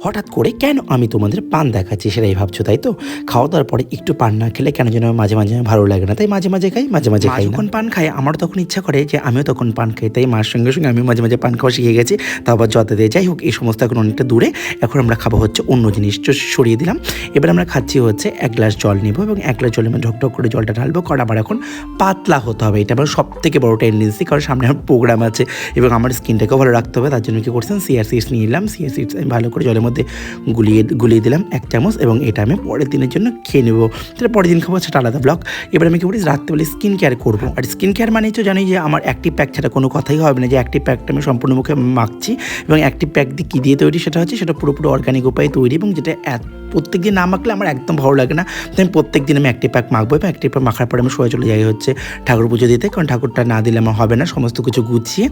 হঠাৎ করে কেন আমি তোমাদের পান দেখাচ্ছি সেটাই ভাবছো, তাই তো? খাওয়া দাওয়ার পরে একটু পান না খেলে কেন যেন মাঝে মাঝে ভালো লাগে না, তাই মাঝে মাঝে খাই, মাঝে মাঝে খাই। যখন পান খাই আমার তখন ইচ্ছা করে যে আমিও তখন পান খাই, তাই মার সঙ্গে সঙ্গে আমিও মাঝে মাঝে পান খাওয়া শিখে গেছি। তারপর যত দিয়ে যাই হোক, এই সমস্ত এখন অনেকটা দূরে। এখন আমরা খাবো হচ্ছে অন্য জিনিস সরিয়ে দিলাম। এবার আমরা খাচ্ছি হচ্ছে এক গ্লাস জল নেবো এবং এক গ্লাস জলের মধ্যে ঢকঢক করে জলটা ঢালবো, কারণ আমার এখন পাতলা হতে হবে। এটা আমার সব থেকে বড় টেন্ডেন্সি, কারণ সামনে আমার প্রোগ্রাম আছে এবং আমার স্কিনটাকেও ভালো রাখতে হবে। তার জন্য কী করছেন, চিয়া সিডস নিয়ে নিলাম। চিয়া সিডস আমি ভালো করে জলের মধ্যে গুলিয়ে দিলাম 1 চামচ, এবং এটা আমি পরের দিনের জন্য খেয়ে নেবো। তাহলে পরের দিন খাবো, সেটা আলাদা ব্লগ। এবার আমি কি করি, রাত্রেবেলা স্কিন কেয়ার করবো। আর স্কিন কেয়ার মানে তো জানি যে আমার অ্যাক্টিভ প্যাক ছাড়া কোনো কথাই হবে না, যে অ্যাক্টিভ প্যাকটা আমি সম্পূর্ণ মুখে মাখছি। এবং অ্যাক্টিভ প্যাক দিয়ে কী দিয়ে তৈরি সেটা হচ্ছে, সেটা পুরোপুরি অর্গানিক উপায়ে তৈরি, এবং যেটা প্রত্যেক দিন না মাখলে আমার একদম ভালো লাগে না। তো আমি প্রত্যেক দিন আমি অ্যাক্টিভ প্যাক মাখবো, এবং অ্যাক্টিভ প্যাক মাখার পরে আমি সোজা চলে যাই হচ্ছে ঠাকুর পুজো দিতে, কারণ ঠাকুরটা না দিলে আমার হবে না। সমস্ত কিছু গুছিয়ে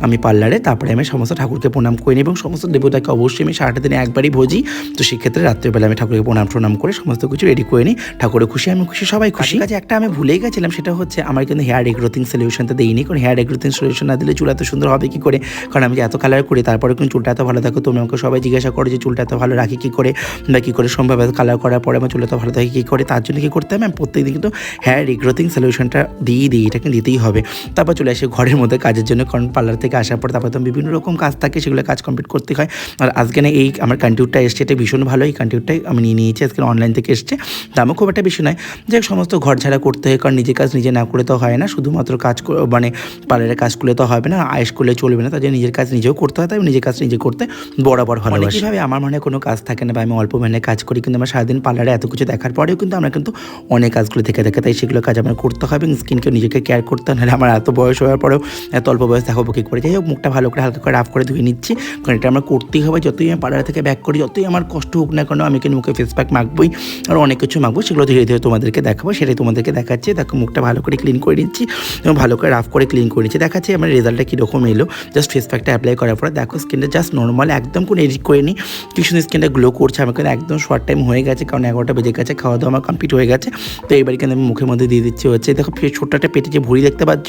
আমি পার্লারে, তারপরে আমি সমস্ত ঠাকুরকে প্রণাম করে নিই, এবং সমস্ত দেবতাকে অবশ্যই আমি সারাটা দিনে একবারই ভোজি। তো সেক্ষেত্রে রাত্রেবেলা আমি ঠাকুরকে প্রণাম করে সমস্ত কিছু রেডি করে নিই। ঠাকুরের খুশি, আমি খুশি, সবাই খুশি। কাছে একটা আমি ভুলেই গেছিলাম, সেটা হচ্ছে আমার কিন্তু হেয়ার রিগ্রোথিং সলিউশনটা দিইনি, কারণ হেয়ার রিগ্রোথিং সলিউশন না দিলে চুল এত সুন্দর হবে কী করে? কারণ আমি যে এত কালার করি তারপরে কিন্তু চুলটা এত ভালো থাকে। তুমি আমাকে সবাই জিজ্ঞাসা করো যে চুলটা এত ভালো রাখি কী করে, বা কী করে সম্ভব, এত কালার করার পরে আমার চুল এত ভালো থাকে কী করে? তার জন্য কী করতে হবে, আমি প্রত্যেকদিন কিন্তু হেয়ার রিগ্রোথিং সলিউশনটা দিই, এটাকে দিতেই হবে। তারপর চলে আসে ঘরের মধ্যে কাজের জন্য, কারণ পার্লার থেকে আসার পর তারপর তো বিভিন্ন রকম কাজ থাকে, সেগুলো কাজ কমপ্লিট করতে হয়। আর আজকে না এই আমার কন্টিউরটা এসছে, এটা ভীষণ ভালো। এই কন্টিউরটাই আমি নিয়ে নিয়েছি, আজকে অনলাইন থেকে এসছে, দামও খুব একটা বেশি নয়। যে সমস্ত ঘর ঝাড়া করতে হয়, কারণ নিজের কাজ নিজে না করে তো হয় না, শুধুমাত্র কাজ মানে পার্লারের কাজ করলে তো হবে না, আয়েস করলে চলবে না। তাই জন্য নিজের কাজ নিজেও করতে হয়, তাই নিজের কাজ নিজে করতে বরাবর ভালোবাসি। কীভাবে আমার মনে কোনো কাজ থাকে না, বা আমি অল্প মানে কাজ করি, কিন্তু আমার সারাদিন পার্লারে এত কিছু দেখার পরেও কিন্তু আমরা কিন্তু অনেক কাজগুলো থেকে তাই সেগুলো কাজ আমার করতে হবে, এবং স্কিনকে নিজেকে কেয়ার করতে হয়। নাহলে আমার এত বয়স হওয়ার পরেও এত অল্প বয়স দেখাবো কী করে? যাই হোক, মুখটা ভালো করে হালকা করে রাফ করে ধুয়ে নিচ্ছি, কারণ এটা আমার করতেই হবে। যতই আমি পার্লার থেকে ব্যাক করি, যতই আমার কষ্ট হোক না কেন, আমি কিন্তু মুখে ফেস প্যাক মাখবই, আর অনেক কিছু মাখবো, সেগুলো ধীরে ধীরে তোমাদেরকে দেখাবো। সেটাই তোমাদেরকে দেখাচ্ছি। দেখো, মুখটা ভালো করে ক্লিন করে নিচ্ছি, এবং ভালো করে রাফ করে ক্লিন করে নিচ্ছি। দেখাচ্ছি আমার রেজাল্টটা কীরকম এলো। জাস্ট ফেস প্যাকটা অ্যাপ্লাই করার পরে দেখো, স্কিনটা জাস্ট নর্মাল, একদম কোনো এডিট করে নিই। কি সুন্দর স্কিনটা গ্লো করছে। আমার কিন্তু একদম শর্ট টাইম হয়ে গেছে, কারণ 11টা বেজে গেছে, খাওয়া দাওয়া আমার কমপ্লিট হয়ে গেছে। তো এইবার কিন্তু আমি মুখের মধ্যে দিয়ে দিচ্ছি হচ্ছে, দেখো ছোট্ট একটা পেটে যে ভুঁড়ি দেখতে পাচ্ছ,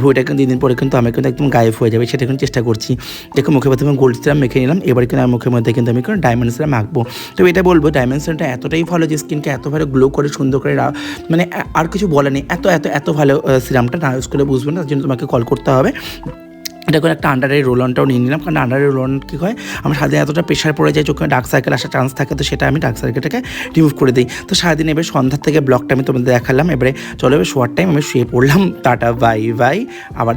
ভুঁড়িটা কিন্তু 2 দিন পরে কিন্তু আমার কিন্তু একদম গায়েব হয়ে যাবে, সেটা কিন্তু চেষ্টা করছি। দেখো, মুখের মধ্যে আমি গোল্ড সিরাম মেখে নিলাম। এবার কিন্তু আমার মুখের মধ্যে কিন্তু আমি কোনো ডায়মন্ড সিরাম মাখবো। তো এটা বলবো, ডায়মন্ড সিরামটা এতটাই ভালো যে স্কিনকে এত ভালো গ্লো করে, সুন্দর করে, মানে আর কিছু বলে নেই, এত ভালো সিরামটা না ইউজ করলে বুঝবে না। তার জন্য তোমাকে কল করতে হবে। এটা করে একটা আন্ডারের রোল অনটাও নিয়ে নিলাম, কারণ আন্ডারের রোল অন কী হয়, আমার সারাদিন এতটা প্রেশার পড়ে যায়, চোখে ডার্ক সার্কেল আসার চান্স থাকে, তো সেটা আমি ডার্ক সার্কেলটাকে রিমুভ করে দিই। তো সারাদিন এবার সন্ধ্যার থেকে ব্লগটা আমি তোমাদের দেখালাম। এবারে চলো, এবার শোয়ার টাইম, আমি শুয়ে পড়লাম। টাটা, বাই বাই, আবার